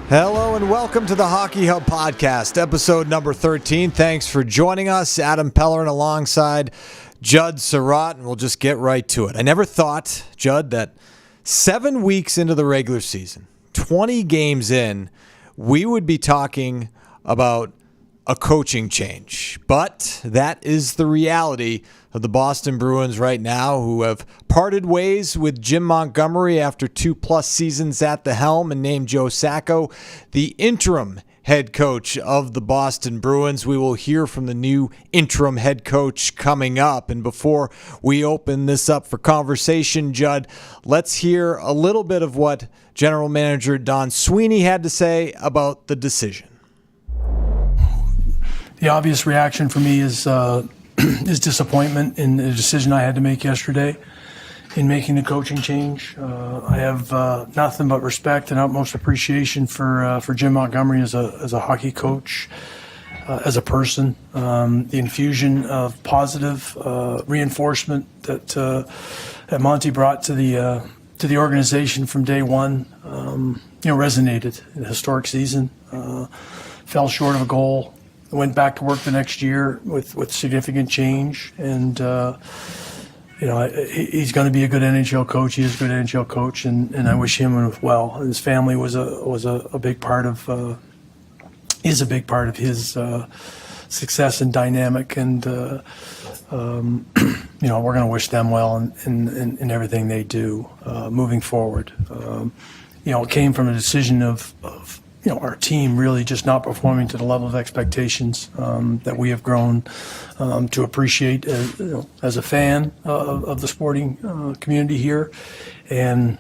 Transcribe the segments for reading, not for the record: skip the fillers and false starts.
Hello and welcome to the Hockey Hub Podcast, episode number 13. Thanks for joining us. Adam Pellerin alongside Judd Sirott, and we'll just get right to it. I never thought, Judd, that 7 weeks into the regular season, 20 games in, we would be talking about a coaching change. But that is the reality of the Boston Bruins right now, who have parted ways with Jim Montgomery after 2+ seasons at the helm and named Joe Sacco the interim head coach of the Boston Bruins. We will hear from the new interim head coach coming up. And before we open this up for conversation, Judd, let's hear a little bit of what General Manager Don Sweeney had to say about the decision. The obvious reaction for me is disappointment in the decision I had to make yesterday in making the coaching change. I have nothing but respect and utmost appreciation for Jim Montgomery as a hockey coach, as a person. The infusion of positive reinforcement that Monty brought to the organization from day one, resonated. In a historic season, fell short of a goal. Went back to work the next year with significant change, and he's going to be a good NHL coach. He is a good NHL coach, and I wish him well. His family was a big part of is a big part of his success and dynamic, and we're going to wish them well in everything they do moving forward. It came from a decision of our team really just not performing to the level of expectations that we have grown to appreciate as a fan of the sporting community here. And,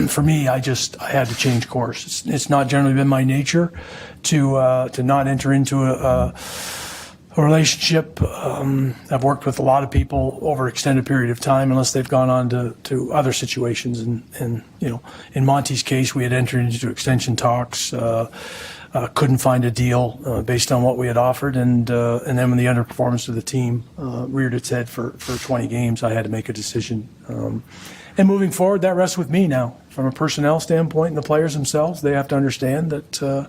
for me, I had to change course. It's not generally been my nature to not enter into a relationship. I've worked with a lot of people over an extended period of time, unless they've gone on to other situations. And in Monty's case, we had entered into extension talks, couldn't find a deal based on what we had offered, and then when the underperformance of the team reared its head for 20 games, I had to make a decision. And moving forward, that rests with me now. From a personnel standpoint, and the players themselves, they have to understand that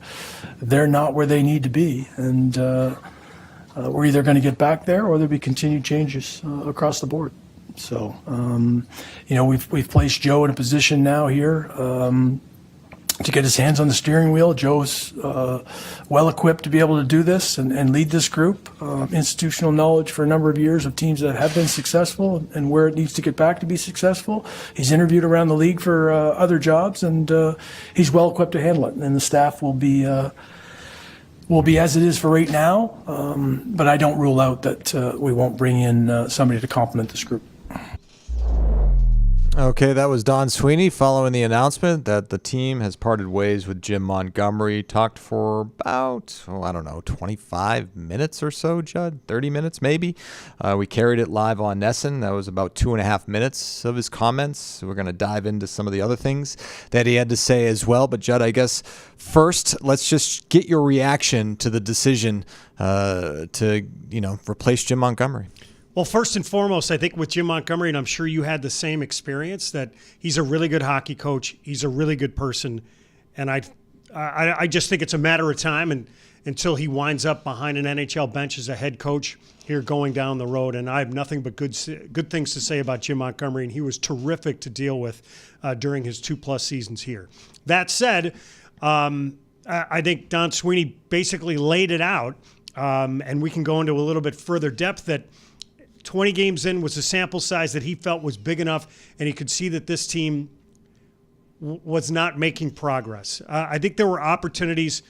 they're not where they need to be, and we're either going to get back there or there'll be continued changes across the board. So, we've placed Joe in a position now here to get his hands on the steering wheel. Joe's well equipped to be able to do this and lead this group. Institutional knowledge for a number of years of teams that have been successful and where it needs to get back to be successful. He's interviewed around the league for other jobs, and he's well equipped to handle it. And the staff will be as it is for right now, but I don't rule out that we won't bring in somebody to complement this group. Okay, that was Don Sweeney following the announcement that the team has parted ways with Jim Montgomery. Talked for about, 25 minutes or so, Judd? 30 minutes maybe? We carried it live on NESN. That was about 2.5 minutes of his comments. We're going to dive into some of the other things that he had to say as well. But, Judd, I guess first, let's just get your reaction to the decision to replace Jim Montgomery. Well, first and foremost, I think with Jim Montgomery, and I'm sure you had the same experience, that he's a really good hockey coach. He's a really good person. And I just think it's a matter of time until he winds up behind an NHL bench as a head coach here going down the road. And I have nothing but good things to say about Jim Montgomery, and he was terrific to deal with during his 2+ seasons here. That said, I think Don Sweeney basically laid it out, and we can go into a little bit further depth that 20 games in was a sample size that he felt was big enough, and he could see that this team was not making progress. I think there were opportunities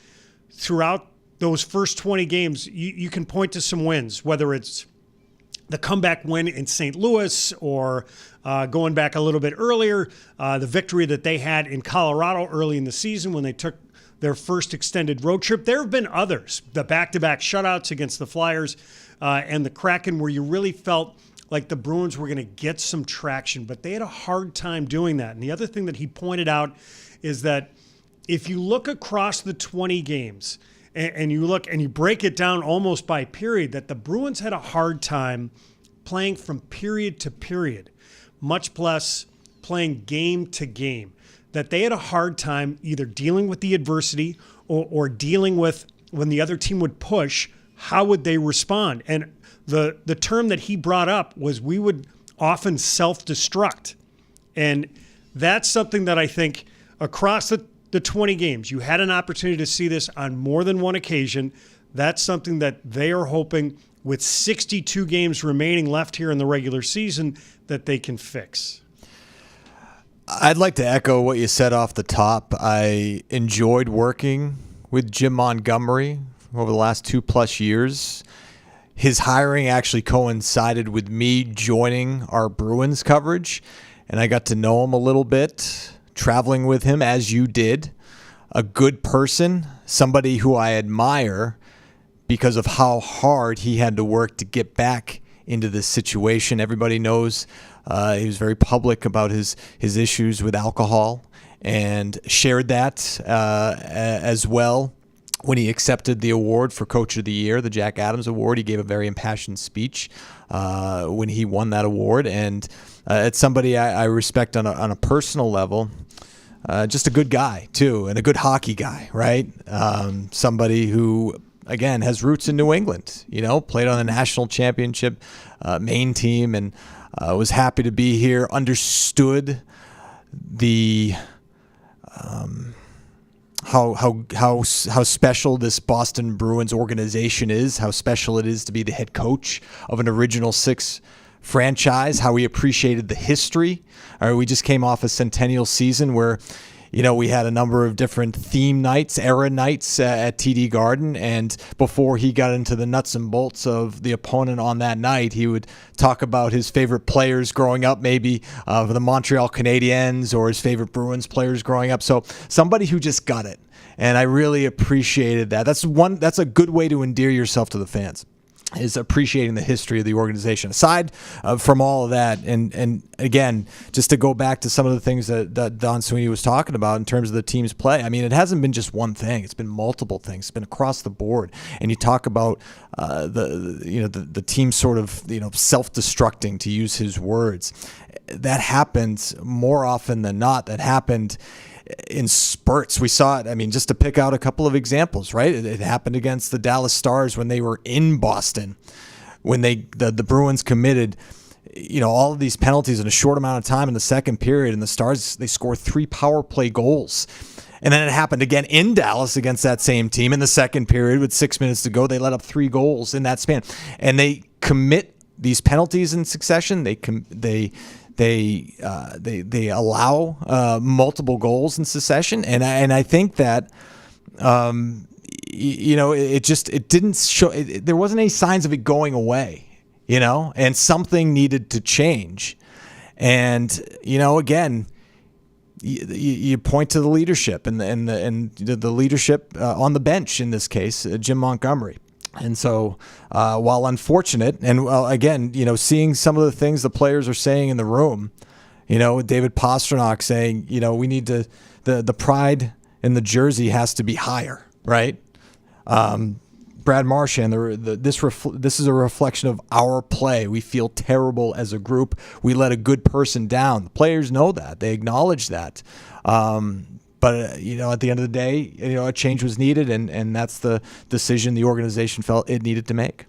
throughout those first 20 games. You can point to some wins, whether it's the comeback win in St. Louis or going back a little bit earlier, the victory that they had in Colorado early in the season when they took their first extended road trip. There have been others, the back-to-back shutouts against the Flyers and the Kraken, where you really felt like the Bruins were going to get some traction, but they had a hard time doing that. And the other thing that he pointed out is that if you look across the 20 games and you look and you break it down almost by period, that the Bruins had a hard time playing from period to period, much less playing game to game. that they had a hard time either dealing with the adversity or dealing with when the other team would push, how would they respond? And the term that he brought up was we would often self-destruct. And that's something that I think across the 20 games, you had an opportunity to see this on more than one occasion. That's something that they are hoping with 62 games remaining left here in the regular season that they can fix. I'd like to echo what you said off the top. I enjoyed working with Jim Montgomery over the last 2+ years. His hiring actually coincided with me joining our Bruins coverage, and I got to know him a little bit, traveling with him as you did. A good person, somebody who I admire because of how hard he had to work to get back into this situation. Everybody knows he was very public about his issues with alcohol and shared that as well. When he accepted the award for Coach of the Year, the Jack Adams Award, he gave a very impassioned speech when he won that award. And it's somebody I respect on a personal level. Just a good guy, too, and a good hockey guy, right? Somebody who, again, has roots in New England, played on the national championship main team, and was happy to be here, understood the how special this Boston Bruins organization is, how special it is to be the head coach of an Original Six franchise, how we appreciated the history. We just came off a centennial season where, we had a number of different theme nights, era nights at TD Garden, and before he got into the nuts and bolts of the opponent on that night, he would talk about his favorite players growing up, maybe for the Montreal Canadiens, or his favorite Bruins players growing up. So somebody who just got it, and I really appreciated that. That's a good way to endear yourself to the fans, is appreciating the history of the organization. Aside from all of that, and again, just to go back to some of the things that Don Sweeney was talking about in terms of the team's play, I mean, it hasn't been just one thing. It's been multiple things. It's been across the board. And you talk about the team sort of self-destructing, to use his words. That happens more often than not. That happened in spurts. We saw it. I mean, just to pick out a couple of examples, right? It happened against the Dallas Stars when they were in Boston, when the Bruins committed, all of these penalties in a short amount of time in the second period, and the Stars, they scored 3 power play goals. And then it happened again in Dallas against that same team in the second period with 6 minutes to go. They let up 3 goals in that span, and they commit these penalties in succession. They allow multiple goals in succession, and I think that it didn't show. There wasn't any signs of it going away, and something needed to change. And again, you point to the leadership and the leadership on the bench in this case, Jim Montgomery. And so, while unfortunate, and again, seeing some of the things the players are saying in the room, David Pastrnak saying, we need to, the pride in the jersey has to be higher, right? Brad Marchand, this is a reflection of our play. We feel terrible as a group. We let a good person down. The players know that. They acknowledge that. But, at the end of the day, a change was needed, and that's the decision the organization felt it needed to make.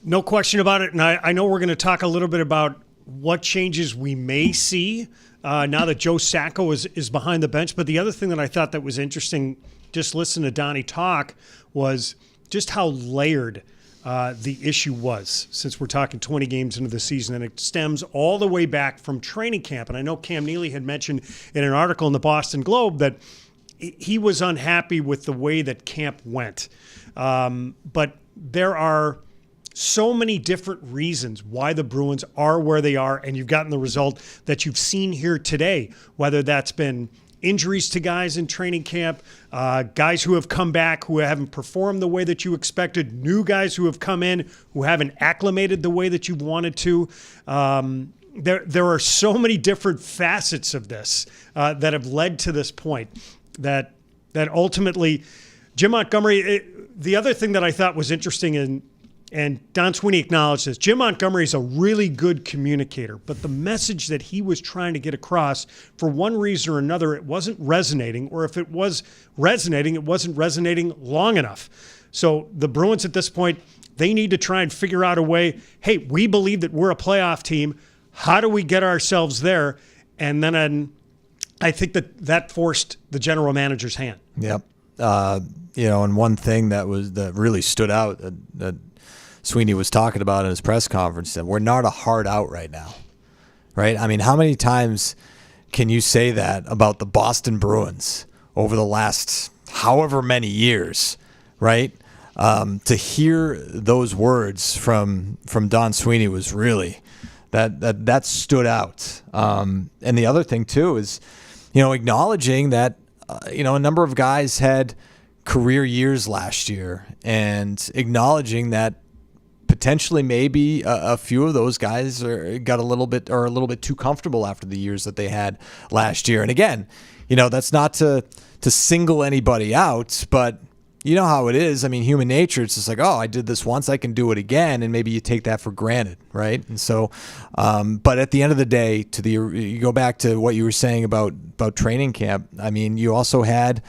No question about it. And I know we're going to talk a little bit about what changes we may see now that Joe Sacco is behind the bench. But the other thing that I thought that was interesting, just listening to Donnie talk, was just how layered the issue was, since we're talking 20 games into the season, and it stems all the way back from training camp. And I know Cam Neely had mentioned in an article in the Boston Globe that he was unhappy with the way that camp went. But there are so many different reasons why the Bruins are where they are, and you've gotten the result that you've seen here today, whether that's been injuries to guys in training camp, guys who have come back who haven't performed the way that you expected, new guys who have come in who haven't acclimated the way that you wanted to. There are so many different facets of this that have led to this point that ultimately Jim Montgomery, the other thing that I thought was interesting and Don Sweeney acknowledged this, Jim Montgomery is a really good communicator, but the message that he was trying to get across, for one reason or another, it wasn't resonating, or if it was resonating, it wasn't resonating long enough. So the Bruins at this point, they need to try and figure out a way, hey, we believe that we're a playoff team. How do we get ourselves there? And then I think that forced the general manager's hand. Yep. And one thing that really stood out that Sweeney was talking about in his press conference, that we're not a hard out right now, right? I mean, how many times can you say that about the Boston Bruins over the last however many years, right? To hear those words from Don Sweeney was really that stood out. And the other thing too is, acknowledging that a number of guys had career years last year, and acknowledging that potentially maybe a few of those guys got a little bit too comfortable after the years that they had last year. And again, that's not to single anybody out, but you know how it is. I mean, human nature, it's just like, oh, I did this once, I can do it again. And maybe you take that for granted, right? And so, but at the end of the day, you go back to what you were saying about training camp. I mean, you also had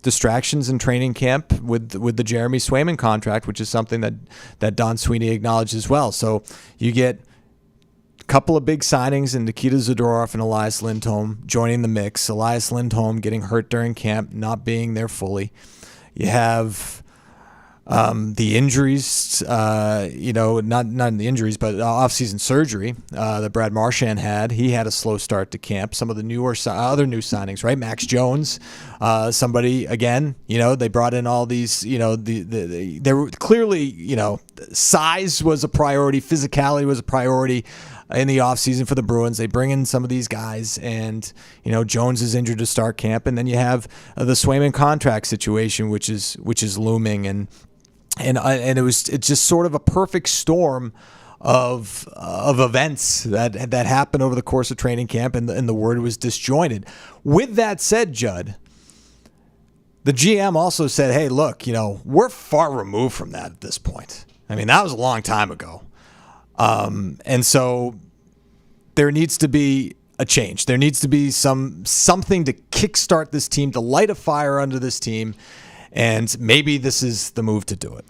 distractions in training camp with the Jeremy Swayman contract, which is something that Don Sweeney acknowledged as well. So you get a couple of big signings in Nikita Zadorov and Elias Lindholm joining the mix. Elias Lindholm getting hurt during camp, not being there fully. You have the injuries, not the injuries, but off-season surgery that Brad Marchand had. He had a slow start to camp. Some of the other new signings, right? Max Jones, somebody, again, they brought in all these, they were clearly, size was a priority, physicality was a priority in the offseason for the Bruins. They bring in some of these guys, and Jones is injured to start camp, and then you have the Swayman contract situation, which is looming, and it's just sort of a perfect storm of events that happened over the course of training camp, and the word was disjointed. With that said, Judd, the GM also said, hey, look, we're far removed from that at this point. I mean, that was a long time ago. And so there needs to be a change. There needs to be something to kickstart this team, to light a fire under this team, and maybe this is the move to do it.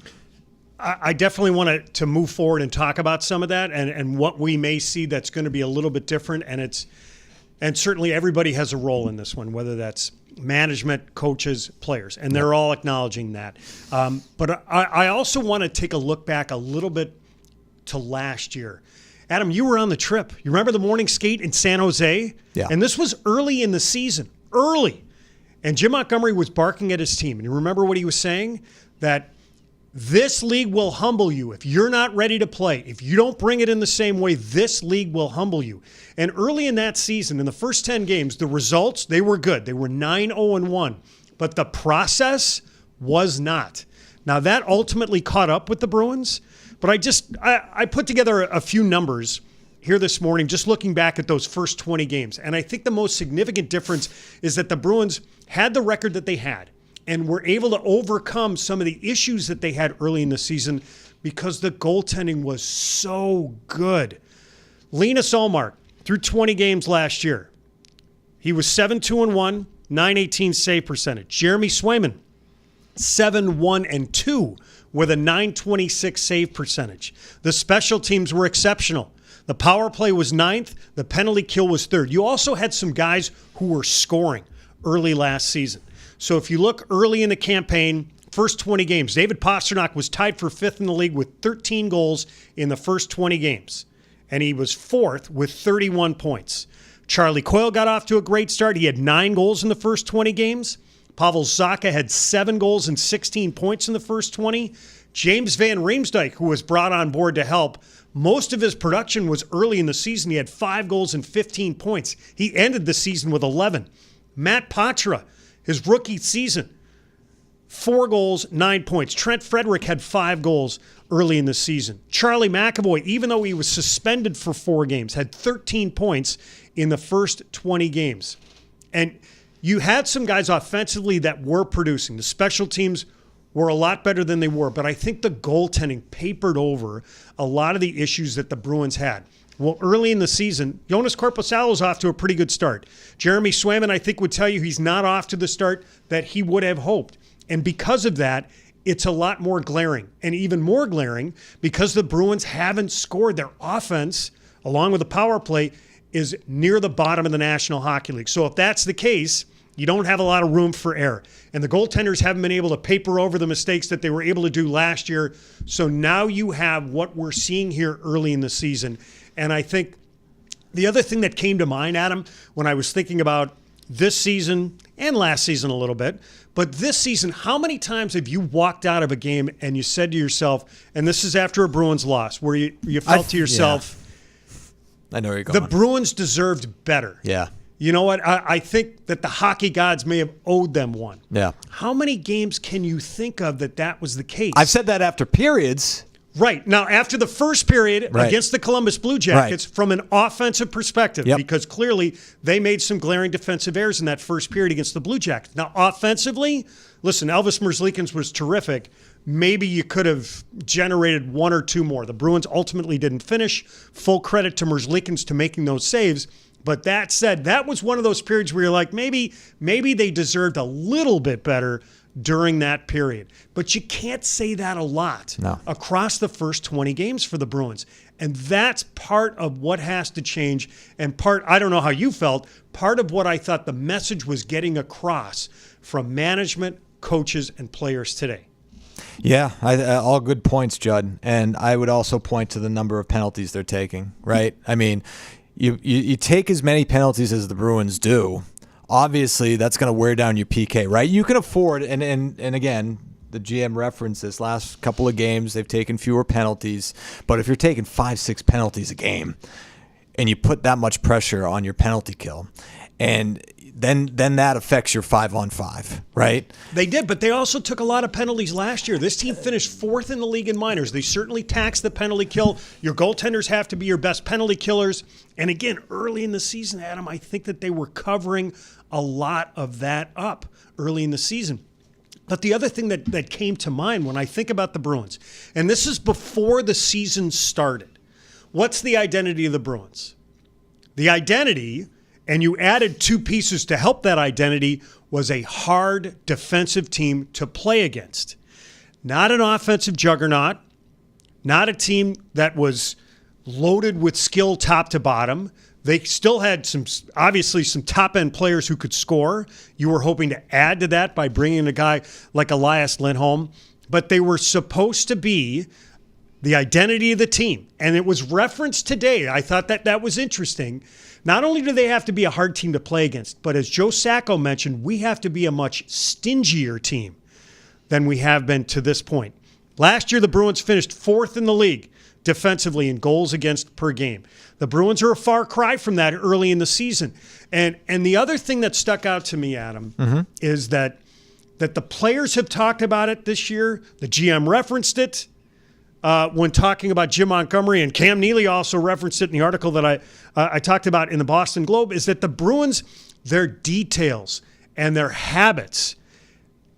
I definitely want to move forward and talk about some of that and what we may see that's going to be a little bit different. And certainly everybody has a role in this one, whether that's management, coaches, players, and they're all acknowledging that. But I also want to take a look back a little bit to last year. Adam, you were on the trip. You remember the morning skate in San Jose? Yeah. And this was early in the season. Early. And Jim Montgomery was barking at his team. And you remember what he was saying? That this league will humble you if you're not ready to play. If you don't bring it in the same way, this league will humble you. And early in that season, in the first 10 games, the results, they were good. They were 9-0-1. But the process was not. Now, that ultimately caught up with the Bruins. But I put together a few numbers here this morning, just looking back at those first 20 games. And I think the most significant difference is that the Bruins had the record that they had and were able to overcome some of the issues that they had early in the season because the goaltending was so good. Linus Ullmark, through 20 games last year, he was 7-2-1, .918 save percentage. Jeremy Swayman, 7-1-2 with a .926 save percentage. The special teams were exceptional. The power play was 9th. The penalty kill was 3rd. You also had some guys who were scoring early last season. So if you look early in the campaign, first 20 games, David Pastrnak was tied for 5th in the league with 13 goals in the first 20 games. And he was 4th with 31 points. Charlie Coyle got off to a great start. He had 9 goals in the first 20 games. Pavel Zacha had 7 goals and 16 points in the first 20. James Van Riemsdyk, who was brought on board to help, most of his production was early in the season. He had 5 goals and 15 points. He ended the season with 11. Matt Patra, his rookie season, 4 goals, 9 points. Trent Frederick had 5 goals early in the season. Charlie McAvoy, even though he was suspended for 4 games, had 13 points in the first 20 games. And you had some guys offensively that were producing. The special teams were a lot better than they were, but I think the goaltending papered over a lot of the issues that the Bruins had. Well, early in the season, Jonas Korpisalo's off to a pretty good start. Jeremy Swayman, I think, would tell you he's not off to the start that he would have hoped. And because of that, it's a lot more glaring. And even more glaring because the Bruins haven't scored. Their offense, along with the power play, is near the bottom of the National Hockey League. So if that's the case, you don't have a lot of room for error. And the goaltenders haven't been able to paper over the mistakes that they were able to do last year. So now you have what we're seeing here early in the season. And I think the other thing that came to mind, Adam, when I was thinking about this season and last season a little bit, but this season, how many times have you walked out of a game and you said to yourself, and this is after a Bruins loss, where you felt to yourself, I know where you're going. The Bruins deserved better. Yeah. You know what? I think that the hockey gods may have owed them one. Yeah. How many games can you think of that was the case? I've said that after periods. Right. Now, after the first period against the Columbus Blue Jackets, from an offensive perspective, because clearly they made some glaring defensive errors in that first period against the Blue Jackets. Now, offensively, listen, Elvis Merzlikins was terrific. Maybe you could have generated one or two more. The Bruins ultimately didn't finish. Full credit to Merzlikins to making those saves. But that said, that was one of those periods where you're like, maybe they deserved a little bit better during that period. But you can't say that a lot across the first 20 games for the Bruins. And that's part of what has to change. And I don't know how you felt, part of what I thought the message was getting across from management, coaches, and players today. Yeah, all good points, Judd. And I would also point to the number of penalties they're taking, right? I mean, you take as many penalties as the Bruins do, obviously that's going to wear down your PK, right? You can afford, and again, the GM referenced this last couple of games, they've taken fewer penalties, but if you're taking 5-6 penalties a game and you put that much pressure on your penalty kill, and then that affects your 5-on-5, right? They did, but they also took a lot of penalties last year. This team finished fourth in the league in minors. They certainly taxed the penalty kill. Your goaltenders have to be your best penalty killers. And again, early in the season, Adam, I think that they were covering a lot of that up early in the season. But the other thing that came to mind when I think about the Bruins, and this is before the season started, what's the identity of the Bruins? The identity, and you added two pieces to help that identity, was a hard defensive team to play against. Not an offensive juggernaut, not a team that was loaded with skill top to bottom. They still had obviously some top-end players who could score. You were hoping to add to that by bringing in a guy like Elias Lindholm. But they were supposed to be the identity of the team. And it was referenced today. I thought that was interesting. Not only do they have to be a hard team to play against, but as Joe Sacco mentioned, we have to be a much stingier team than we have been to this point. Last year, the Bruins finished fourth in the league defensively in goals against per game. The Bruins are a far cry from that early in the season. And the other thing that stuck out to me, Adam, is that the players have talked about it this year. The GM referenced it when talking about Jim Montgomery, and Cam Neely also referenced it in the article that I talked about in the Boston Globe, is that the Bruins, their details and their habits,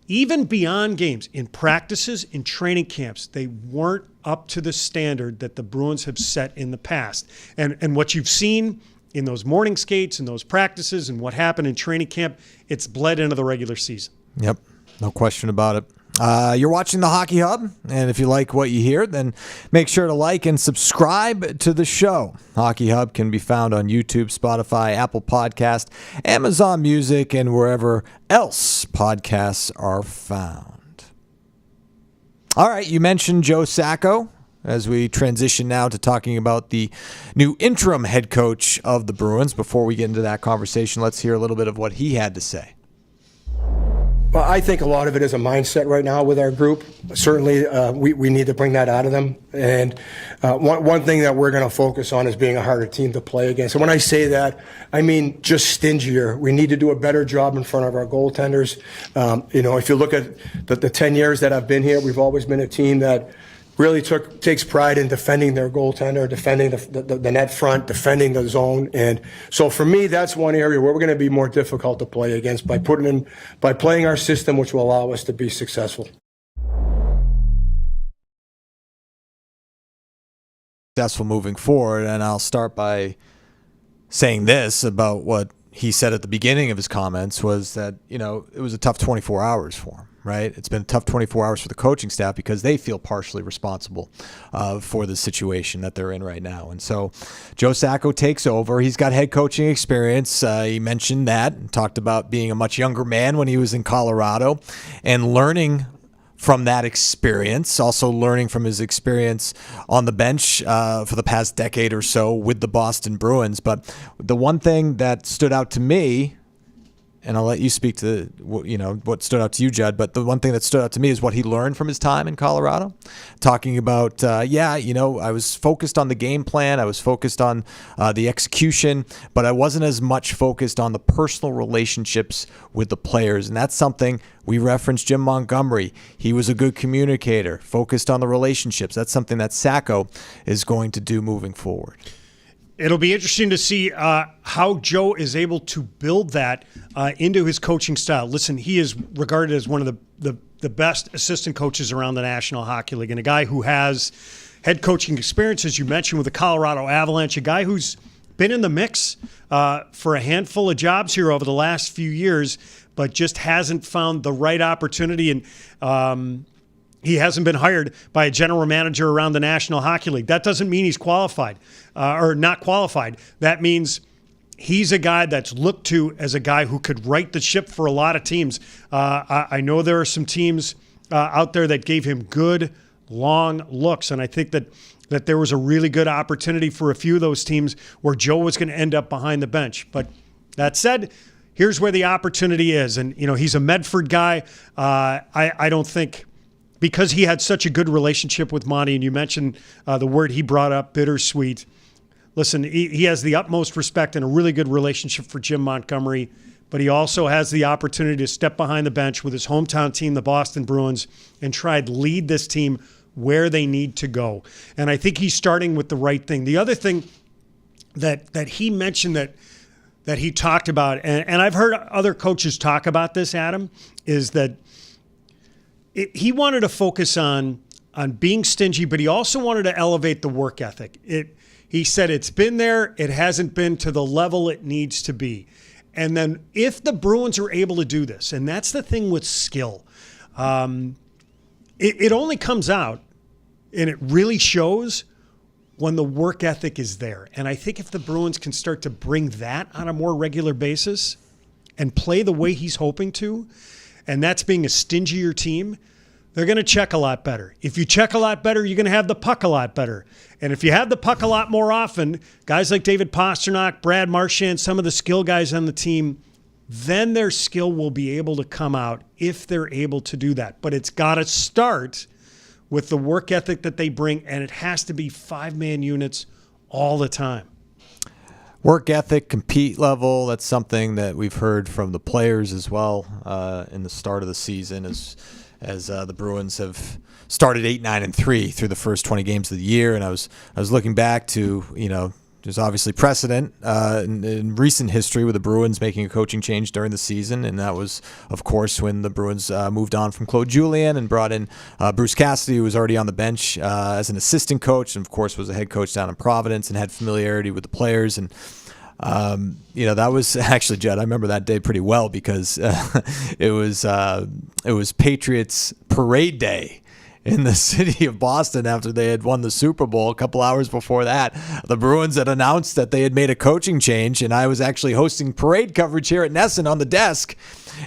even beyond games, in practices, in training camps, they weren't up to the standard that the Bruins have set in the past. And what you've seen in those morning skates and those practices and what happened in training camp, it's bled into the regular season. Yep, no question about it. You're watching the Hockey Hub, and if you like what you hear, then make sure to like and subscribe to the show. Hockey Hub can be found on YouTube, Spotify, Apple Podcast, Amazon Music, and wherever else podcasts are found. All right, you mentioned Joe Sacco. As we transition now to talking about the new interim head coach of the Bruins, before we get into that conversation, let's hear a little bit of what he had to say. Well, I think a lot of it is a mindset right now with our group. Certainly, we need to bring that out of them. And one thing that we're going to focus on is being a harder team to play against. And when I say that, I mean just stingier. We need to do a better job in front of our goaltenders. If you look at the 10 years that I've been here, we've always been a team that really takes pride in defending their goaltender, defending the net front, defending the zone. And so for me, that's one area where we're going to be more difficult to play against by playing our system, which will allow us to be successful. successful moving forward. And I'll start by saying this about what he said at the beginning of his comments was that, it was a tough 24 hours for him, right? It's been a tough 24 hours for the coaching staff because they feel partially responsible for the situation that they're in right now. And so Joe Sacco takes over. He's got head coaching experience. He mentioned that and talked about being a much younger man when he was in Colorado and learning from that experience, also learning from his experience on the bench for the past decade or so with the Boston Bruins. But the one thing that stood out to me, and I'll let you speak to what stood out to you, Judd, but the one thing that stood out to me is what he learned from his time in Colorado, talking about, I was focused on the game plan, I was focused on the execution, but I wasn't as much focused on the personal relationships with the players. And that's something we referenced Jim Montgomery. He was a good communicator, focused on the relationships. That's something that Sacco is going to do moving forward. It'll be interesting to see how Joe is able to build that into his coaching style. Listen, he is regarded as one of the best assistant coaches around the National Hockey League, and a guy who has head coaching experience, as you mentioned, with the Colorado Avalanche, a guy who's been in the mix for a handful of jobs here over the last few years, but just hasn't found the right opportunity. And he hasn't been hired by a general manager around the National Hockey League. That doesn't mean he's qualified or not qualified. That means he's a guy that's looked to as a guy who could right the ship for a lot of teams. I know there are some teams out there that gave him good, long looks, and I think that there was a really good opportunity for a few of those teams where Joe was going to end up behind the bench. But that said, here's where the opportunity is. And, he's a Medford guy. I don't think, because he had such a good relationship with Monty, and you mentioned the word he brought up, bittersweet. Listen, he has the utmost respect and a really good relationship for Jim Montgomery, but he also has the opportunity to step behind the bench with his hometown team, the Boston Bruins, and try to lead this team where they need to go. And I think he's starting with the right thing. The other thing that he mentioned that he talked about, and I've heard other coaches talk about this, Adam, is that he wanted to focus on being stingy, but he also wanted to elevate the work ethic. He said it's been there. It hasn't been to the level it needs to be. And then if the Bruins are able to do this, and that's the thing with skill, it only comes out and it really shows when the work ethic is there. And I think if the Bruins can start to bring that on a more regular basis and play the way he's hoping to, and that's being a stingier team, they're going to check a lot better. If you check a lot better, you're going to have the puck a lot better. And if you have the puck a lot more often, guys like David Pastrnak, Brad Marchand, some of the skill guys on the team, then their skill will be able to come out if they're able to do that. But it's got to start with the work ethic that they bring, and it has to be 5-man units all the time. Work ethic, compete level, that's something that we've heard from the players as well in the start of the season as the Bruins have started 8-9-3 through the first 20 games of the year. And I was looking back to, there's obviously precedent in recent history with the Bruins making a coaching change during the season, and that was, of course, when the Bruins moved on from Claude Julien and brought in Bruce Cassidy, who was already on the bench as an assistant coach, and of course was a head coach down in Providence and had familiarity with the players. And that was actually, Judd, I remember that day pretty well because it was Patriots parade day in the city of Boston after they had won the Super Bowl. A couple hours before that, the Bruins had announced that they had made a coaching change, and I was actually hosting parade coverage here at NESN on the desk.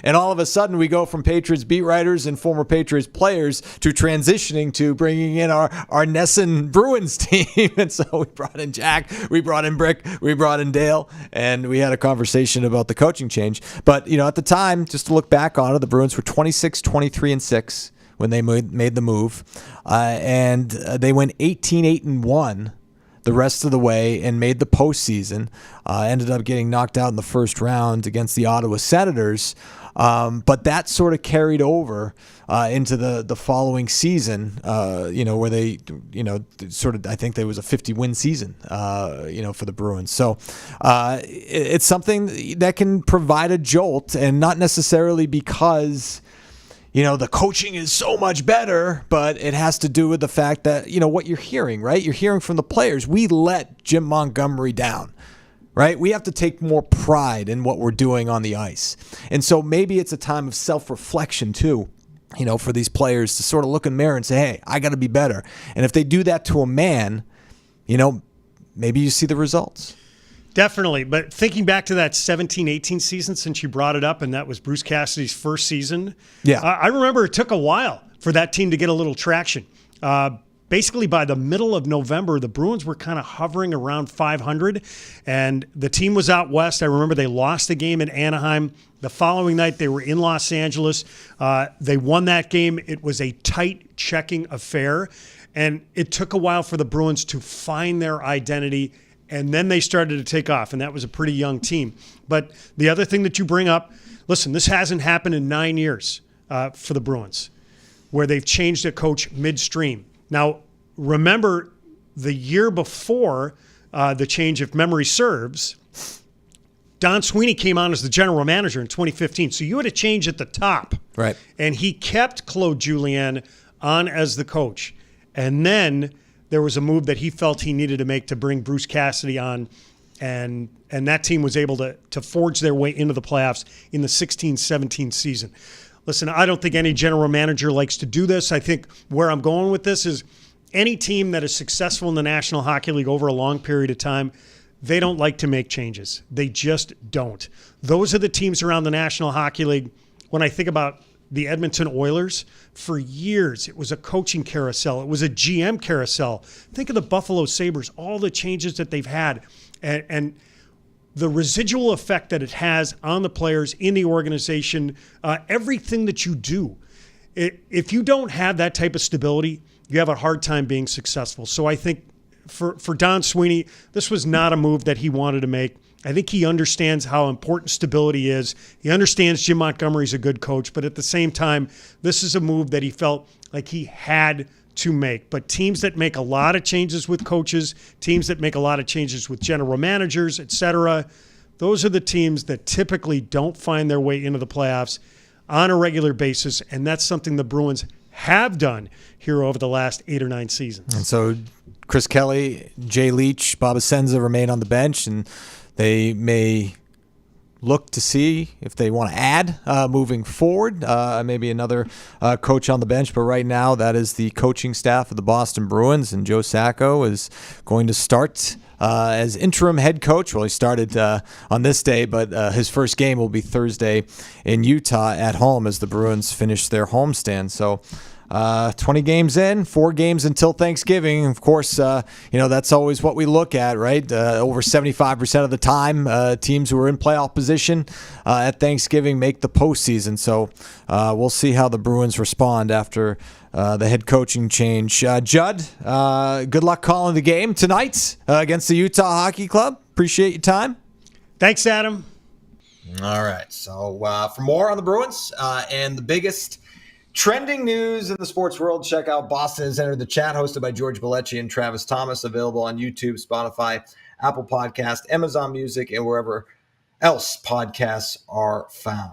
And all of a sudden, we go from Patriots beat writers and former Patriots players to transitioning to bringing in our NESN Bruins team. And so we brought in Jack, we brought in Brick, we brought in Dale, and we had a conversation about the coaching change. But, at the time, just to look back on it, the Bruins were 26-23-6 when they made the move. And they went 18-8-1 the rest of the way and made the postseason. Ended up getting knocked out in the first round against the Ottawa Senators. But that sort of carried over into the following season, where they, I think there was a 50-win season, for the Bruins. So it's something that can provide a jolt, and not necessarily because the coaching is so much better, but it has to do with the fact that, what you're hearing, right? You're hearing from the players. We let Jim Montgomery down, right? We have to take more pride in what we're doing on the ice. And so maybe it's a time of self-reflection too, for these players to sort of look in the mirror and say, hey, I got to be better. And if they do that to a man, maybe you see the results. Definitely. But thinking back to that 17-18 season, since you brought it up, and that was Bruce Cassidy's first season, I remember it took a while for that team to get a little traction. Basically, by the middle of November, the Bruins were kind of hovering around 500, and the team was out west. I remember they lost the game in Anaheim. The following night, they were in Los Angeles. They won that game. It was a tight checking affair, and it took a while for the Bruins to find their identity. And then they started to take off, and that was a pretty young team. But the other thing that you bring up, listen, this hasn't happened in 9 years for the Bruins, where they've changed a coach midstream. Now, remember the year before the change, if memory serves, Don Sweeney came on as the general manager in 2015. So you had a change at the top. Right. And he kept Claude Julien on as the coach. And then there was a move that he felt he needed to make to bring Bruce Cassidy on, and that team was able to forge their way into the playoffs in the 16-17 season. Listen, I don't think any general manager likes to do this. I think where I'm going with this is any team that is successful in the National Hockey League over a long period of time, they don't like to make changes. They just don't. Those are the teams around the National Hockey League. When I think about the Edmonton Oilers, for years, it was a coaching carousel. It was a GM carousel. Think of the Buffalo Sabres, all the changes that they've had, and the residual effect that it has on the players, in the organization, everything that you do. If you don't have that type of stability, you have a hard time being successful. So I think for Don Sweeney, this was not a move that he wanted to make. I think he understands how important stability is. He understands Jim Montgomery's a good coach, but at the same time, this is a move that he felt like he had to make. But teams that make a lot of changes with coaches, teams that make a lot of changes with general managers, et cetera, those are the teams that typically don't find their way into the playoffs on a regular basis, and that's something the Bruins have done here over the last 8 or 9 seasons. And so Chris Kelly, Jay Leach, Bob Asenza remain on the bench, and they may look to see if they want to add moving forward, maybe another coach on the bench. But right now, that is the coaching staff of the Boston Bruins, and Joe Sacco is going to start as interim head coach. Well, he started on this day, but his first game will be Thursday in Utah at home as the Bruins finish their homestand. So 20 games in, 4 games until Thanksgiving. Of course, that's always what we look at, right? Over 75% of the time, teams who are in playoff position at Thanksgiving make the postseason. So we'll see how the Bruins respond after the head coaching change. Judd, good luck calling the game tonight against the Utah Hockey Club. Appreciate your time. Thanks, Adam. All right. So for more on the Bruins and the biggest trending news in the sports world, check out Boston Has Entered the Chat, hosted by George Bellecci and Travis Thomas, available on YouTube, Spotify, Apple Podcast, Amazon Music, and wherever else podcasts are found.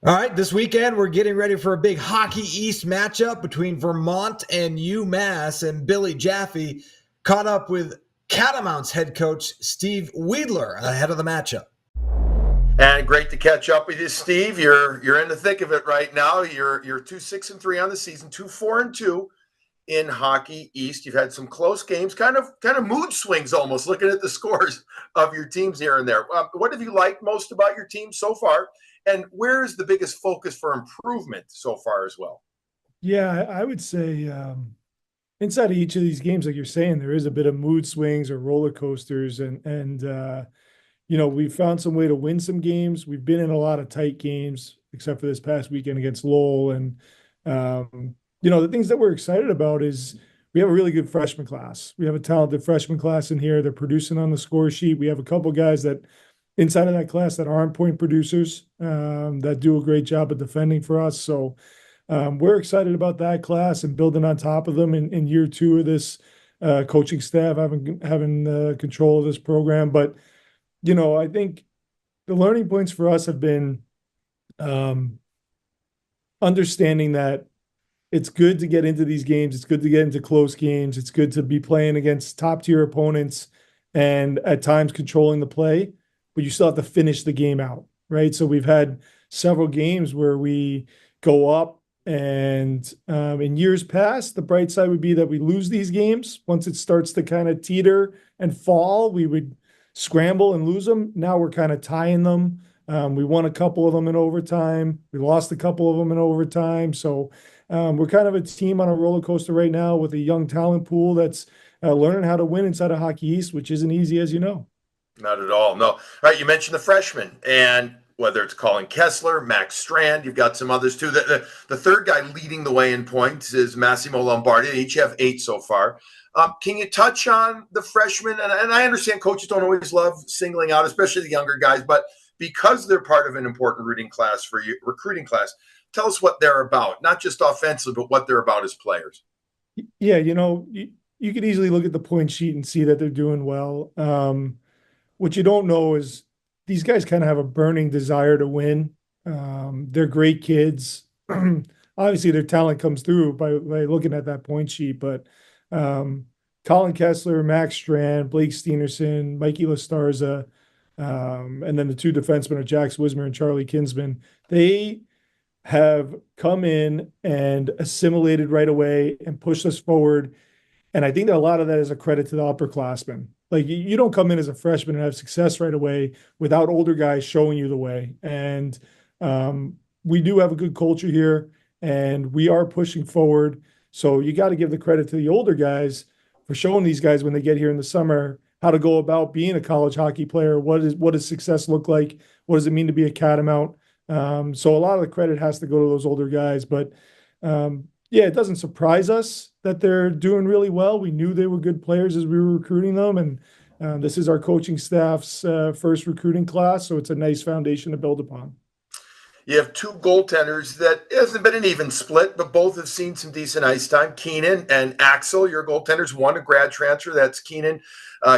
All right, this weekend we're getting ready for a big Hockey East matchup between Vermont and UMass, and Billy Jaffe caught up with Catamounts head coach Steve Wiedler ahead of the matchup. And great to catch up with you, Steve. You're in the thick of it right now. You're 2-6-3 on the season, 2-4-2 in Hockey East. You've had some close games, kind of mood swings almost, looking at the scores of your teams here and there. What have you liked most about your team so far? And where is the biggest focus for improvement so far as well? Yeah, I would say inside of each of these games, like you're saying, there is a bit of mood swings or roller coasters, and we found some way to win some games. We've been in a lot of tight games, except for this past weekend against Lowell. And, the things that we're excited about is we have a really good freshman class. We have a talented freshman class in here. They're producing on the score sheet. We have a couple guys that inside of that class that aren't point producers that do a great job of defending for us. So we're excited about that class and building on top of them in year 2 of this coaching staff, having control of this program. But I think the learning points for us have been understanding that it's good to get into these games. It's good to get into close games. It's good to be playing against top tier opponents and at times controlling the play, but you still have to finish the game out, right? So we've had several games where we go up and in years past, the bright side would be that we lose these games. Once it starts to kind of teeter and fall, we would scramble and lose them. Now we're kind of tying them. We won a couple of them in overtime. We lost a couple of them in overtime. So we're kind of a team on a roller coaster right now with a young talent pool that's learning how to win inside of Hockey East, which isn't easy, as you know. Not at all. No. All right. You mentioned the freshmen, and whether it's Colin Kessler, Max Strand, you've got some others too. The third guy leading the way in points is Massimo Lombardi. They each have 8 so far. Can you touch on the freshmen? And I understand coaches don't always love singling out, especially the younger guys, but because they're part of an important recruiting class, tell us what they're about, not just offensively, but what they're about as players. Yeah, you could easily look at the point sheet and see that they're doing well. What you don't know is these guys kind of have a burning desire to win. They're great kids. Obviously, their talent comes through by looking at that point sheet, but Colin Kessler, Max Strand, Blake Steenerson, Mikey Lastarza, and then the 2 defensemen are Jax Wismer and Charlie Kinsman. They have come in and assimilated right away and pushed us forward. And I think that a lot of that is a credit to the upperclassmen. Like, you don't come in as a freshman and have success right away without older guys showing you the way. And we do have a good culture here, and we are pushing forward. So you got to give the credit to the older guys for showing these guys when they get here in the summer how to go about being a college hockey player. What does success look like? What does it mean to be a Catamount? So a lot of the credit has to go to those older guys. But yeah, it doesn't surprise us that they're doing really well. We knew they were good players as we were recruiting them. And this is our coaching staff's first recruiting class. So it's a nice foundation to build upon. You have 2 goaltenders that hasn't been an even split, but both have seen some decent ice time. Keenan and Axel, your goaltenders, one a grad transfer. That's Keenan,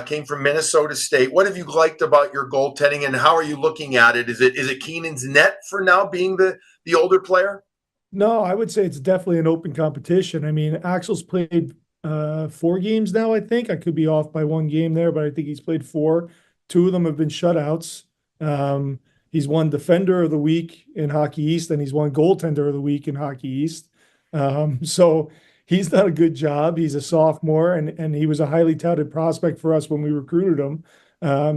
came from Minnesota State. What have you liked about your goaltending, and how are you looking at it? Is it Keenan's net for now, being the older player? No, I would say it's definitely an open competition. I mean, Axel's played 4 games now, I think. I could be off by 1 game there, but I think he's played 4. 2 of them have been shutouts. He's won Defender of the Week in Hockey East, and he's won Goaltender of the Week in Hockey East. So he's done a good job. He's a sophomore, and he was a highly touted prospect for us when we recruited him.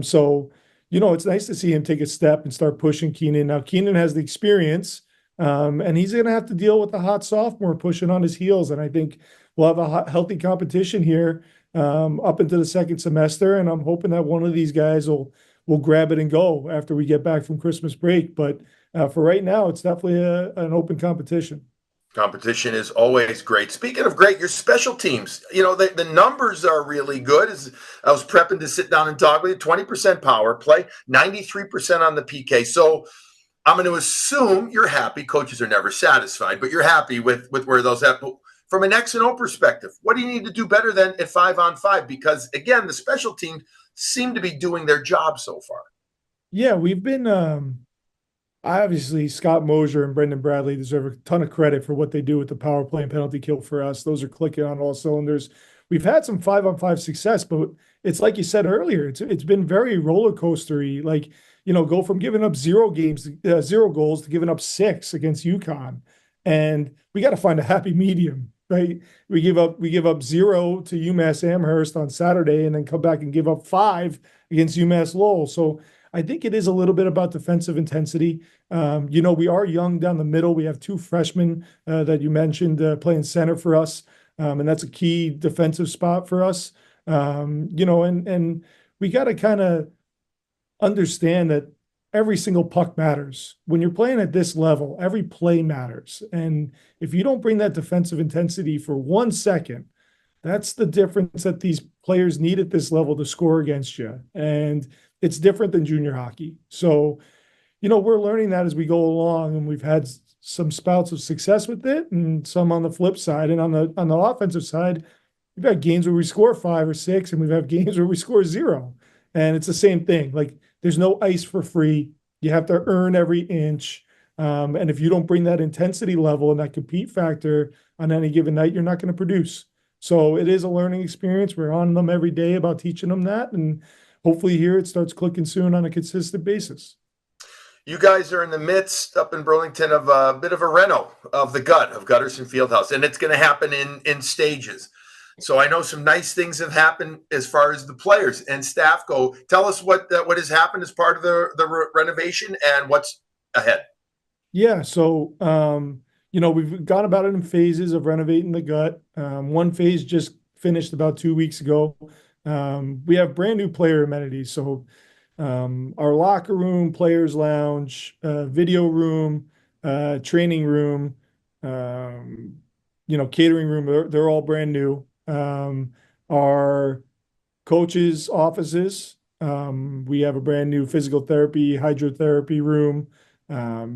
So, it's nice to see him take a step and start pushing Keenan. Now, Keenan has the experience, and he's going to have to deal with the hot sophomore pushing on his heels. And I think we'll have a healthy competition here up into the second semester, and I'm hoping that one of these guys will grab it and go after we get back from Christmas break. But for right now, it's definitely an open competition. Competition is always great. Speaking of great, your special teams, the numbers are really good. As I was prepping to sit down and talk with you, 20% power play, 93% on the PK. So I'm going to assume you're happy. Coaches are never satisfied, but you're happy with where those at. From an X and O perspective, what do you need to do better than at 5-on-5? Because again, the special teams seem to be doing their job so far. Yeah, we've been obviously Scott Mosier and Brendan Bradley deserve a ton of credit for what they do with the power play and penalty kill for us. Those are clicking on all cylinders. We've had some 5-on-5 success, but it's like you said earlier, it's been very roller coastery. Like, go from giving up 0 goals to giving up 6 against UConn. And we got to find a happy medium. Right, we give up 0 to UMass Amherst on Saturday, and then come back and give up 5 against UMass Lowell. So I think it is a little bit about defensive intensity. We are young down the middle. We have 2 freshmen that you mentioned playing center for us, and that's a key defensive spot for us. And we got to kind of understand that every single puck matters. When you're playing at this level, every play matters. And if you don't bring that defensive intensity for 1 second, that's the difference that these players need at this level to score against you. And it's different than junior hockey. So, we're learning that as we go along, and we've had some spouts of success with it and some on the flip side. And on the offensive side, we've had games where we score 5 or 6, and we've had games where we score 0. And it's the same thing. Like, there's no ice for free. You have to earn every inch. And if you don't bring that intensity level and that compete factor on any given night, you're not going to produce. So it is a learning experience. We're on them every day about teaching them that. And hopefully here it starts clicking soon on a consistent basis. You guys are in the midst up in Burlington of a bit of a reno of the gut of Gutterson Fieldhouse, and it's going to happen in stages. So I know some nice things have happened as far as the players and staff go. Tell us what has happened as part of the renovation and what's ahead. Yeah, so we've gone about it in phases of renovating the gut. One phase just finished about 2 weeks ago. We have brand new player amenities, so our locker room, players lounge, video room, training room, catering room, they're all brand new. Our coaches' offices, we have a brand new physical therapy, hydrotherapy room,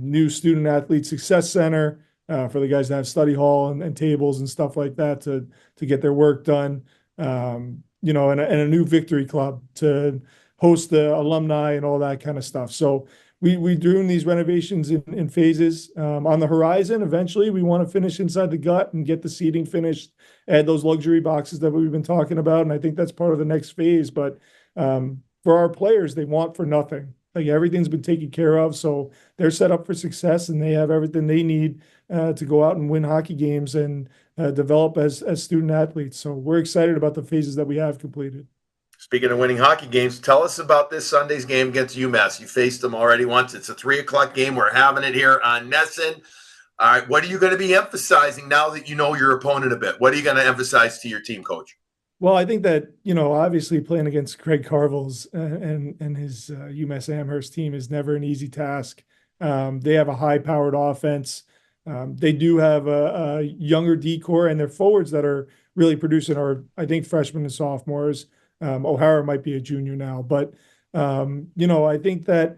new student athlete success center for the guys that have study hall and tables and stuff like that to get their work done. And a new victory club to host the alumni and all that kind of stuff. So we're doing these renovations in phases. On the horizon, eventually we want to finish inside the gut and get the seating finished, add those luxury boxes that we've been talking about. And I think that's part of the next phase. But for our players, they want for nothing. Like everything's been taken care of. So they're set up for success and they have everything they need to go out and win hockey games and develop as student athletes. So we're excited about the phases that we have completed. Speaking of winning hockey games, tell us about this Sunday's game against UMass. You faced them already once. It's a 3:00 game. We're having it here on NESN. All right, what are you going to be emphasizing now that you know your opponent a bit? What are you going to emphasize to your team, coach? Well, I think that, obviously playing against Craig Carville's and his UMass Amherst team is never an easy task. They have a high-powered offense. They do have a younger D-core, and their forwards that are really producing are, I think, freshmen and sophomores. O'Hara might be a junior now, but I think that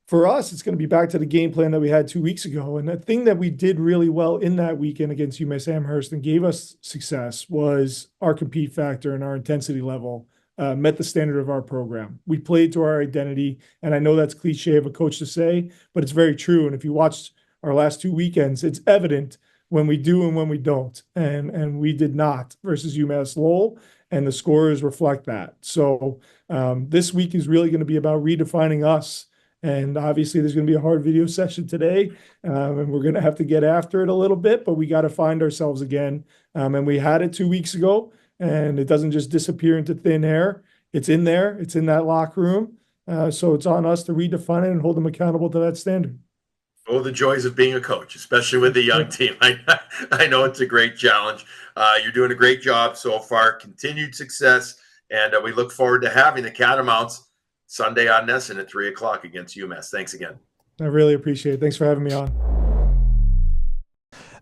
for us, it's going to be back to the game plan that we had 2 weeks ago. And the thing that we did really well in that weekend against UMass Amherst and gave us success was our compete factor and our intensity level met the standard of our program. We played to our identity, and I know that's cliche of a coach to say, but it's very true. And if you watched our last 2 weekends, it's evident when we do and when we don't. And we did not versus UMass Lowell. And the scores reflect that. So this week is really going to be about redefining us. And obviously there's going to be a hard video session today. And we're going to have to get after it a little bit, but we got to find ourselves again. And we had it 2 weeks ago, and it doesn't just disappear into thin air. It's in there. It's in that locker room. So it's on us to redefine it and hold them accountable to that standard. Oh, the joys of being a coach, especially with the young team. I know it's a great challenge. You're doing a great job so far. Continued success, and we look forward to having the Catamounts Sunday on NESN at 3:00 against UMass. Thanks again. I really appreciate it. Thanks for having me on.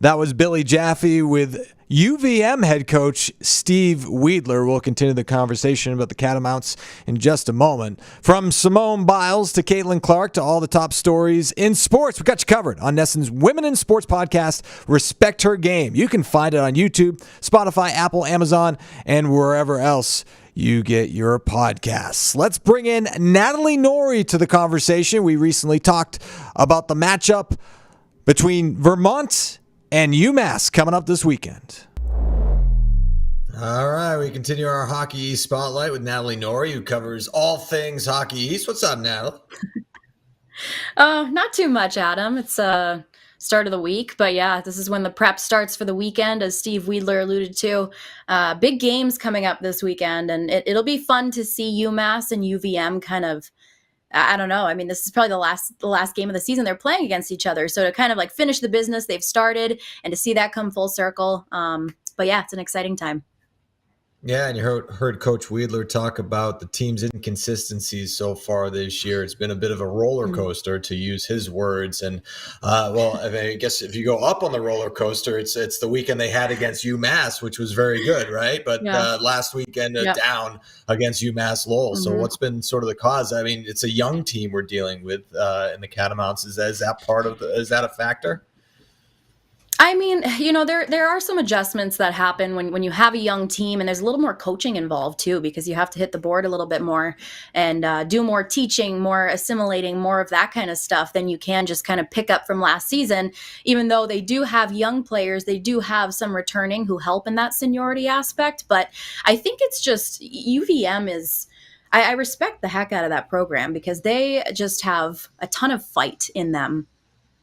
That was Billy Jaffe with UVM head coach Steve Wiedler. We'll continue the conversation about the Catamounts in just a moment. From Simone Biles to Caitlin Clark to all the top stories in sports, we got you covered on NESN's Women in Sports podcast, Respect Her Game. You can find it on YouTube, Spotify, Apple, Amazon, and wherever else you get your podcasts. Let's bring in Natalie Noury to the conversation. We recently talked about the matchup between Vermont and UMass coming up this weekend. All right, we continue our Hockey East spotlight with Natalie Noury, who covers all things Hockey East. What's up, Natalie? Not too much, Adam. It's start of the week, but yeah, this is when the prep starts for the weekend, as Steve Wiedler alluded to. Big games coming up this weekend, and it'll be fun to see UMass and UVM kind of, I don't know. I mean, this is probably the last game of the season they're playing against each other. So to kind of like finish the business they've started and to see that come full circle. But yeah, it's an exciting time. Yeah, and you heard Coach Wiedler talk about the team's inconsistencies so far this year. It's been a bit of a roller coaster, to use his words. And I guess if you go up on the roller coaster, it's the weekend they had against UMass, which was very good, right? But last weekend down against UMass Lowell. So what's been sort of the cause? I mean, it's a young team we're dealing with in the Catamounts. Is that part of is that a factor? I mean, there are some adjustments that happen when you have a young team, and there's a little more coaching involved too, because you have to hit the board a little bit more and do more teaching, more assimilating, more of that kind of stuff than you can just kind of pick up from last season. Even though they do have young players, they do have some returning who help in that seniority aspect. But I think it's just UVM is. I respect the heck out of that program because they just have a ton of fight in them.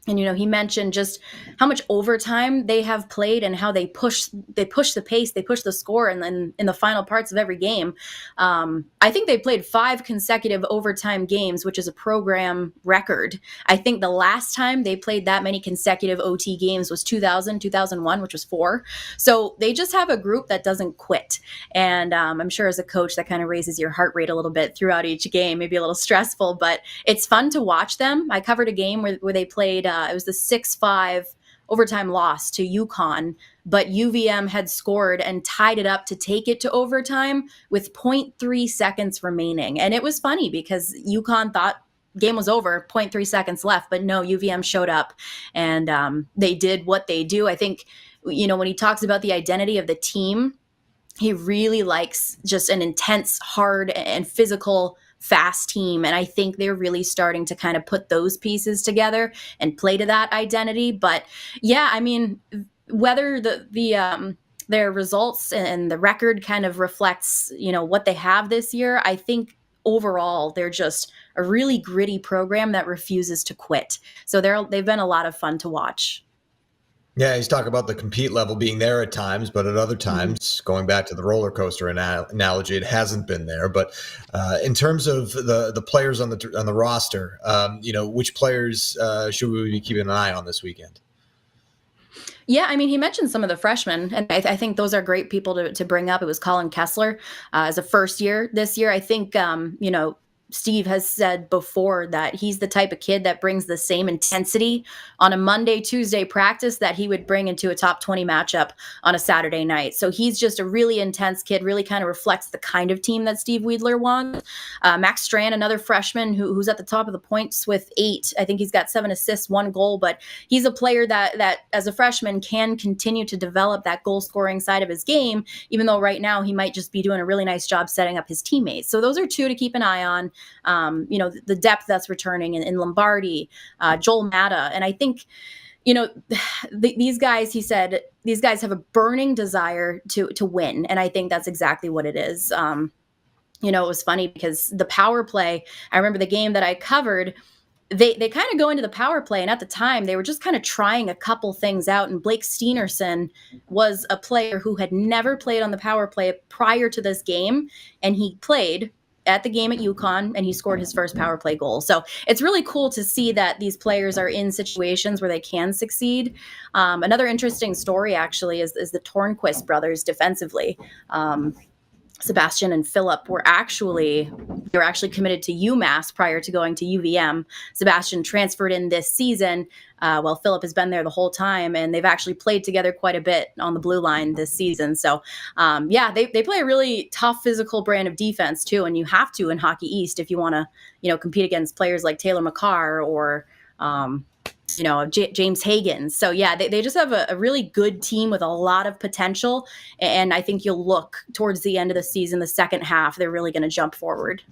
And he mentioned just how much overtime they have played and how they push the pace, they push the score, and then in the final parts of every game. I think they played 5 consecutive overtime games, which is a program record. I think the last time they played that many consecutive OT games was 2001, which was 4. So they just have a group that doesn't quit. And I'm sure as a coach, that kind of raises your heart rate a little bit throughout each game, maybe a little stressful, but it's fun to watch them. I covered a game where they played. It was the 6-5 overtime loss to UConn, but UVM had scored and tied it up to take it to overtime with 0.3 seconds remaining. And it was funny because UConn thought game was over, 0.3 seconds left, but no, UVM showed up and they did what they do. I think, when he talks about the identity of the team, he really likes just an intense, hard, and physical fast team. And I think they're really starting to kind of put those pieces together and play to that identity. But yeah, I mean, whether their results and the record kind of reflects, what they have this year, I think overall they're just a really gritty program that refuses to quit. So they've been a lot of fun to watch. Yeah, he's talking about the compete level being there at times, but at other times, going back to the roller coaster analogy, it hasn't been there. But in terms of the players on the roster, which players should we be keeping an eye on this weekend? Yeah, I mean, he mentioned some of the freshmen, and I think those are great people to bring up. It was Colin Kessler as a first year this year. I think, Steve has said before that he's the type of kid that brings the same intensity on a Monday, Tuesday practice that he would bring into a top 20 matchup on a Saturday night. So he's just a really intense kid, really kind of reflects the kind of team that Steve Wiedler wants. Max Strand, another freshman who's at the top of the points with 8. I think he's got 7 assists, 1 goal, but he's a player that as a freshman can continue to develop that goal scoring side of his game, even though right now he might just be doing a really nice job setting up his teammates. So those are 2 to keep an eye on. The depth that's returning in Lombardi, Joel Matta. And I think, these guys, he said, these guys have a burning desire to win. And I think that's exactly what it is. It was funny because the power play, I remember the game that I covered, they kind of go into the power play. And at the time, they were just kind of trying a couple things out. And Blake Steenerson was a player who had never played on the power play prior to this game. And he played at the game at UConn, and he scored his first power play goal. So it's really cool to see that these players are in situations where they can succeed. Another interesting story, actually, is the Tornquist brothers defensively. Sebastian and Philip were actually committed to UMass prior to going to UVM. Sebastian transferred in this season, while Philip has been there the whole time, and they've actually played together quite a bit on the blue line this season. So, they play a really tough physical brand of defense too, and you have to in Hockey East if you want to, compete against players like Taylor McCarr or James Hagan. So yeah, they just have a really good team with a lot of potential. And I think you'll look towards the end of the season, the second half, they're really going to jump forward.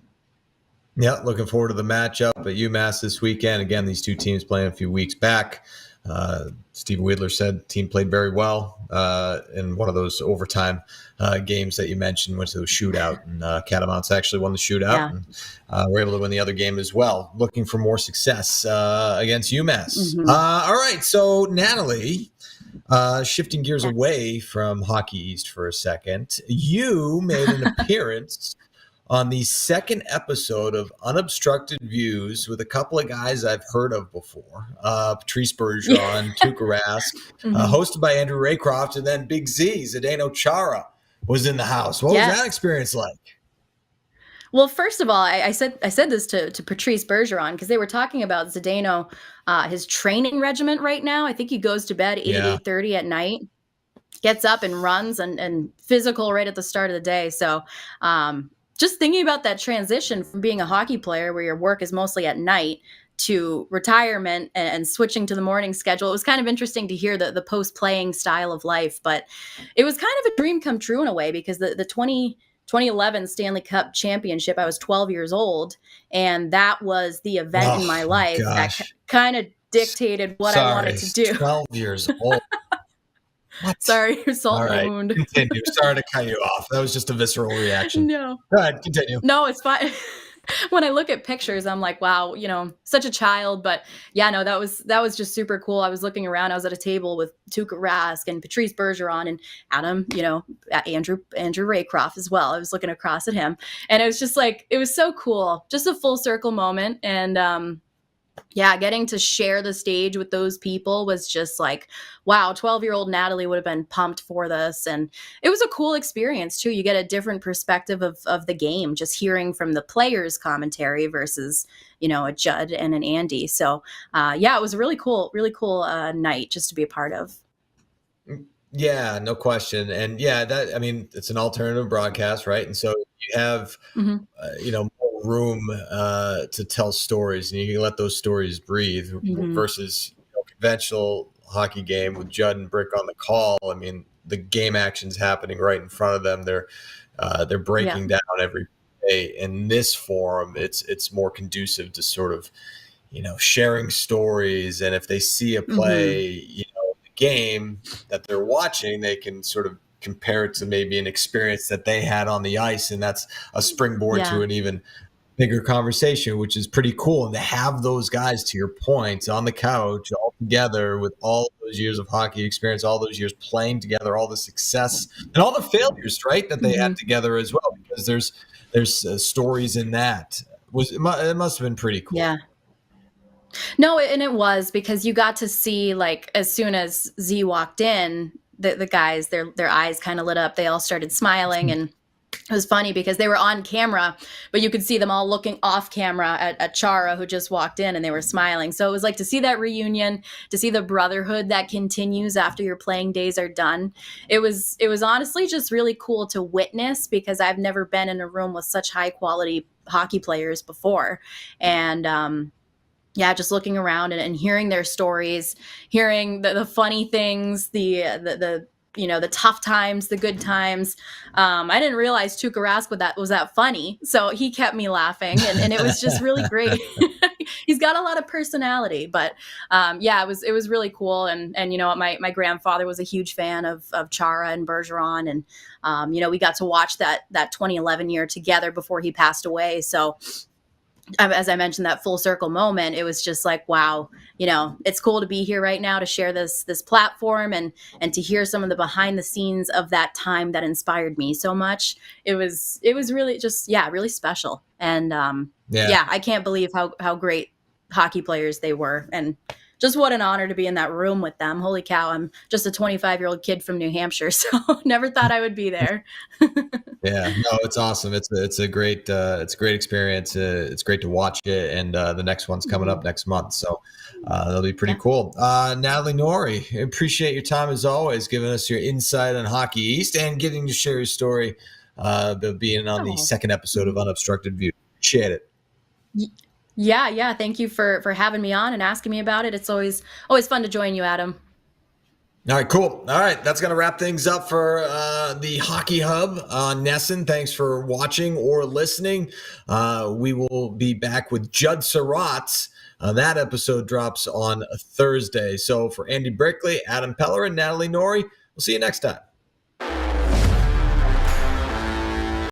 Yeah, looking forward to the matchup at UMass this weekend. Again, these two teams playing a few weeks back. Steve Wiedler said the team played very well in one of those overtime games that you mentioned, went to the shootout, and Catamounts actually won the shootout. Yeah. And were able to win the other game as well. Looking for more success against UMass. Mm-hmm. All right, so Natalie, shifting gears away from Hockey East for a second, you made an appearance on the second episode of Unobstructed Views with a couple of guys I've heard of before. Patrice Bergeron, Tuukka Rask, hosted by Andrew Raycroft, and then Big Z, Zdeno Chara, was in the house. What was that experience like? Well, first of all, I said this to Patrice Bergeron because they were talking about Zdeno, his training regimen right now. I think he goes to bed 8:30 at night, gets up and runs and physical right at the start of the day. So just thinking about that transition from being a hockey player where your work is mostly at night to retirement and switching to the morning schedule. It was kind of interesting to hear the post-playing style of life, but it was kind of a dream come true in a way, because the 2011 Stanley Cup championship, I was 12 years old, and that was the event in my life that kind of dictated what I wanted to do. 12 years old. What? Sorry, salt All in the right, wound. continue. Sorry to cut you off. That was just a visceral reaction. No. Go ahead, continue. No, it's fine. When I look at pictures, I'm like, wow, such a child. But yeah, no, that was just super cool. I was looking around. I was at a table with Tuukka Rask and Patrice Bergeron and Adam, Andrew Raycroft as well. I was looking across at him, and it was just like, it was so cool. Just a full circle moment. And yeah, getting to share the stage with those people was just like, wow, 12-year-old Natalie would have been pumped for this. And it was a cool experience too. You get a different perspective of the game, just hearing from the players' commentary versus, a Judd and an Andy. So yeah, it was a really cool night just to be a part of. Yeah, no question. And yeah, it's an alternative broadcast, right? And so you have, more room to tell stories, and you can let those stories breathe versus conventional hockey game with Judd and Brick on the call. I mean, the game action's happening right in front of them. They're breaking down every play. In this forum, it's more conducive to sort of, sharing stories. And if they see a play, the game that they're watching, they can sort of compare it to maybe an experience that they had on the ice, and that's a springboard to an even bigger conversation, which is pretty cool. And to have those guys, to your point, on the couch all together with all those years of hockey experience, all those years playing together, all the success and all the failures, right, that they had together as well, because there's stories in that. It must have been pretty cool. Yeah. No, and it was, because you got to see, like, as soon as Z walked in, the guys, their eyes kind of lit up. They all started smiling, and it was funny because they were on camera, but you could see them all looking off camera at Chara, who just walked in, and they were smiling. So it was like to see that reunion, to see the brotherhood that continues after your playing days are done. It was honestly just really cool to witness, because I've never been in a room with such high quality hockey players before. And, yeah, just looking around and hearing their stories, hearing the funny things, the tough times, the good times. I didn't realize Tuukka Rask was that funny, so he kept me laughing, and it was just really great. He's got a lot of personality, but yeah, it was really cool. And my grandfather was a huge fan of Chara and Bergeron, and we got to watch that 2011 year together before he passed away. So, as I mentioned, that full circle moment, it was just like, wow, it's cool to be here right now to share this platform and to hear some of the behind the scenes of that time that inspired me so much. It was really just, really special. And I can't believe how great hockey players they were. And just what an honor to be in that room with them. Holy cow, I'm just a 25-year-old kid from New Hampshire, so never thought I would be there. Yeah, no, it's awesome. It's a great experience. It's great to watch it, and the next one's coming up next month, so that'll be pretty cool. Natalie, Noury, appreciate your time as always, giving us your insight on Hockey East and getting to share your story, being on the second episode of Unobstructed View. Appreciate it. Yeah. Thank you for having me on and asking me about it. It's always fun to join you, Adam. All right, cool. All right, that's going to wrap things up for the Hockey Hub on NESN. Thanks for watching or listening. We will be back with Judd Sirott. That episode drops on Thursday. So for Andy Brickley, Adam Pellerin, Natalie Noury, we'll see you next time.